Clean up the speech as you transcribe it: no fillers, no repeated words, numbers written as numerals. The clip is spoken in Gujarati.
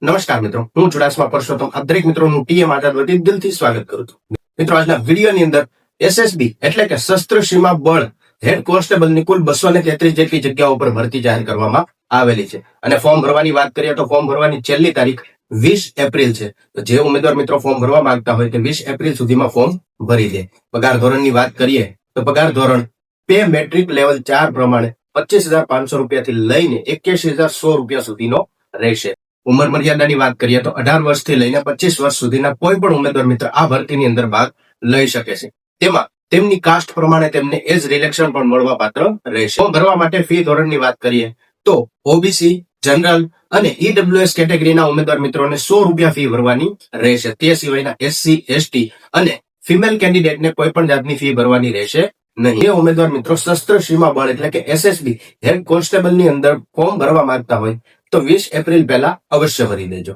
નમસ્કાર મિત્રો, હું ચુડાસમા પરસોત્તમ આપ દરેક મિત્રોનું ટીએમ આઝાદ વતી દિલથી સ્વાગત કરું છું. મિત્રો, આજના વિડીયોની અંદર એસએસબી એટલે કે સશસ્ત્ર સીમા બળ હેડ કોન્સ્ટેબલની કુલ 233 જેટલી જગ્યાઓ પર ભરતી જાહેર કરવામાં આવેલી છે. અને ફોર્મ ભરવાની વાત કરીએ તો ફોર્મ ભરવાની છેલ્લી તારીખ 20 એપ્રિલ છે. તો જે ઉમેદવાર મિત્રો ફોર્મ ભરવા માંગતા હોય તે 20 એપ્રિલ સુધીમાં ફોર્મ ભરી દે. પગાર ધોરણની વાત કરીએ તો પગાર ધોરણ પે મેટ્રિક લેવલ 4 પ્રમાણે 25,500 રૂપિયાથી લઈને 81,100 રૂપિયા સુધીનો રહેશે. ઉંમર મર્યાદાની વાત કરીએ તો 18 વર્ષથી લઈને 25 વર્ષ સુધીના કોઈ પણ ઉમેદવાર મિત્ર આ ભરતીની અંદર ભાગ લઈ શકે છે. તેમાં તેમની કાસ્ટ પ્રમાણે તેમને એજ રિલેક્શન પણ મળવા પાત્ર રહેશે. ફોર્મ ભરવા માટે ફી ધોરણની વાત કરીએ તો ઓબીસી, જનરલ અને ઈડબ્લ્યુએસ કેટેગરીના ઉમેદવાર મિત્રોને 100 રૂપિયા ફી ભરવાની રહેશે. તે સિવાયના એસસી, એસટી અને ફિમેલ કેન્ડિડેટને કોઈ પણ જાતની ફી ભરવાની રહેશે નહીં. જે ઉમેદવાર મિત્રો સશસ્ત્ર સીમા બળ એટલે કે એસએસબી હેડ કોન્સ્ટેબલની અંદર ફોર્મ ભરવા માંગતા હોય તો 20 એપ્રિલ પહેલા અવશ્ય ભરી દેજો.